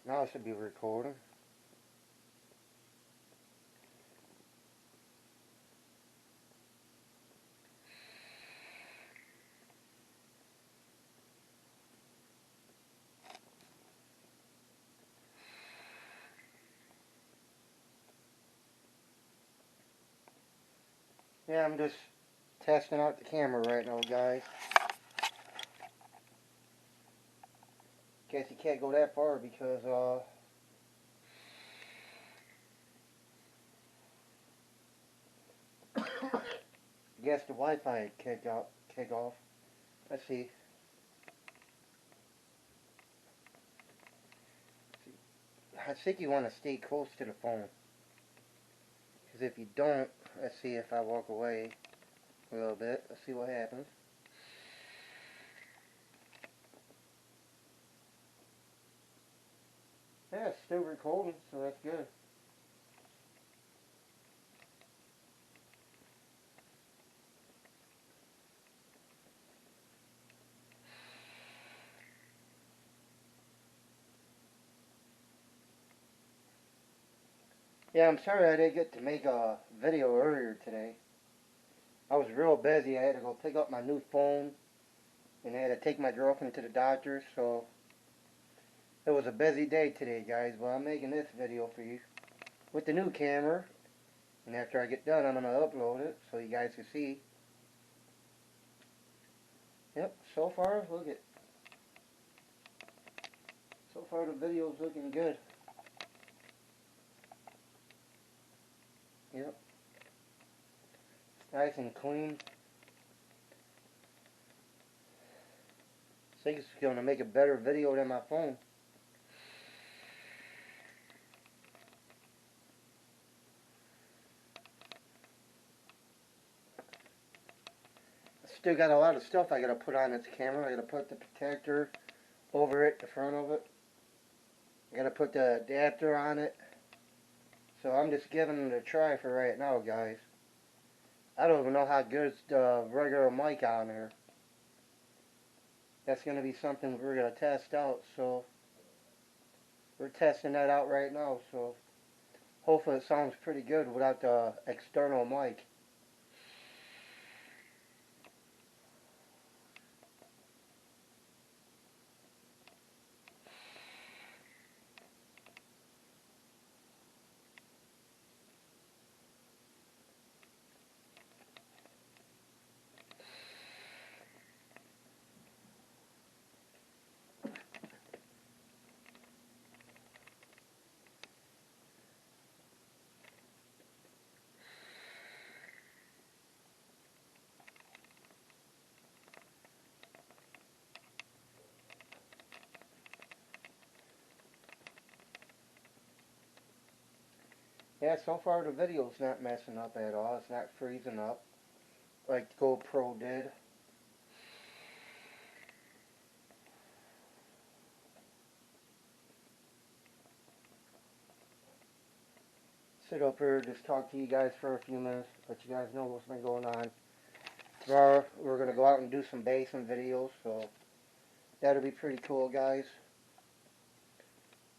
Now it should be recording. Yeah, I'm just testing out the camera right now, guys. Guess you can't go that far because I guess the Wi-Fi kick off. Let's see. I think you want to stay close to the phone. Because if you don't, let's see if I walk away a little bit. Let's see what happens. Yeah, it's still recording, so that's good. Yeah, I'm sorry I didn't get to make a video earlier today. I was real busy. I had to go pick up my new phone, and I had to take my girlfriend to the doctor, so it was a busy day today, guys. But I'm making this video for you with the new camera, and after I get done, I'm going to upload it so you guys can see. Yep, so far, look at. So far the video's looking good. Yep. Nice and clean. I think it's going to make a better video than my phone. Still got a lot of stuff I got to put on this camera. I got to put the protector over it, the front of it. I got to put the adapter on it. So I'm just giving it a try for right now, guys. I don't even know how good is the regular mic on there. That's going to be something we're going to test out. So we're testing that out right now. So hopefully it sounds pretty good without the external mic. Yeah, so far the video's not messing up at all. It's not freezing up like GoPro did. Sit up here, just talk to you guys for a few minutes, let you guys know what's been going on. Tomorrow we're going to go out and do some basing videos, so that'll be pretty cool, guys.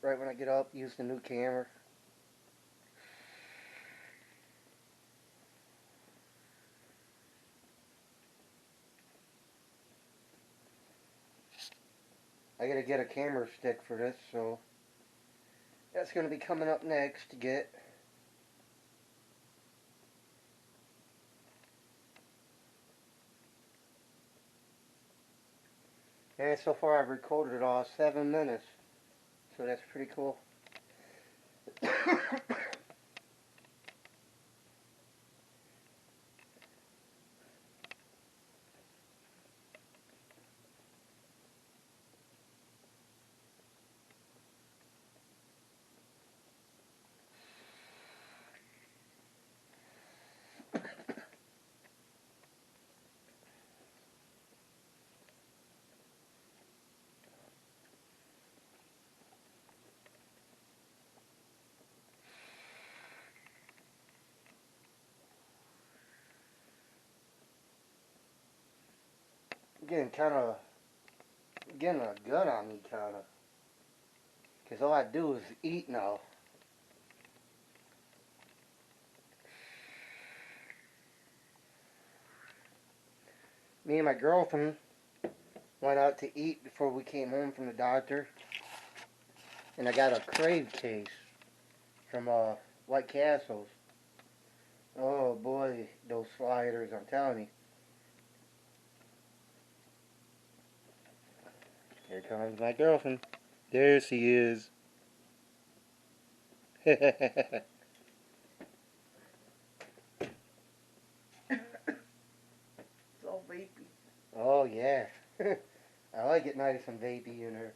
Right when I get up, use the new camera. I gotta get a camera stick for this, so that's gonna be coming up next to get. And so far I've recorded it all 7 minutes, so that's pretty cool. Getting a gun on me, kinda. Because all I do is eat now. Me and my girlfriend went out to eat before we came home from the doctor. And I got a crave case from White Castle's. Oh boy, those sliders, I'm telling you. Here comes my girlfriend. There she is. It's all vapey. Oh yeah. I like it nice and vapey in her.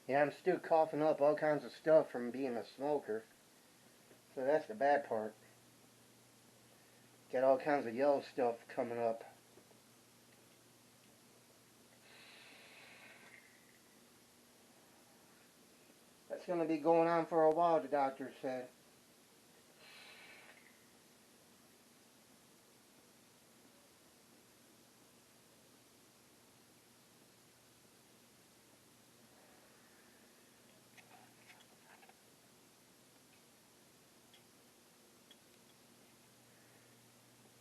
Yeah, I'm still coughing up all kinds of stuff from being a smoker. So that's the bad part. Got all kinds of yellow stuff coming up. That's going to be going on for a while, the doctor said.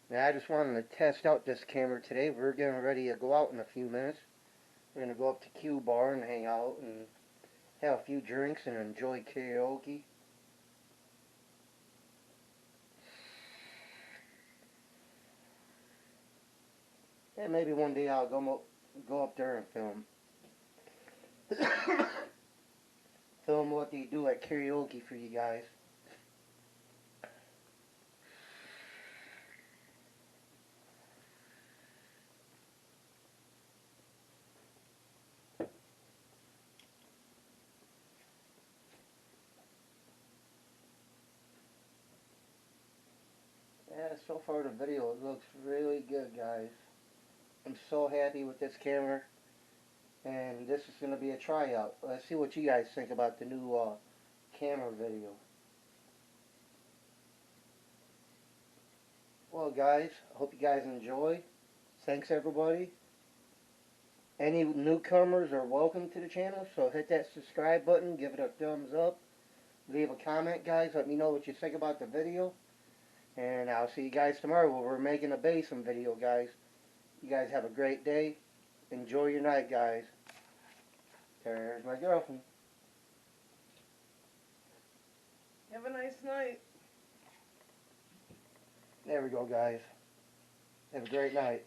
Now, I just wanted to test out this camera today. We're getting ready to go out in a few minutes. We're going to go up to Q Bar and hang out and have a few drinks and enjoy karaoke. And maybe one day I'll go up there and film. Film what they do at karaoke for you guys. Yeah, so far the video looks really good, guys. I'm so happy with this camera. And this is going to be a tryout. Let's see what you guys think about the new camera video. Well, guys, I hope you guys enjoy. Thanks, everybody. Any newcomers are welcome to the channel, so hit that subscribe button, give it a thumbs up, leave a comment, guys. Let me know what you think about the video. And I'll see you guys tomorrow where we're making a basin video, guys. You guys have a great day. Enjoy your night, guys. There's my girlfriend. Have a nice night. There we go, guys. Have a great night.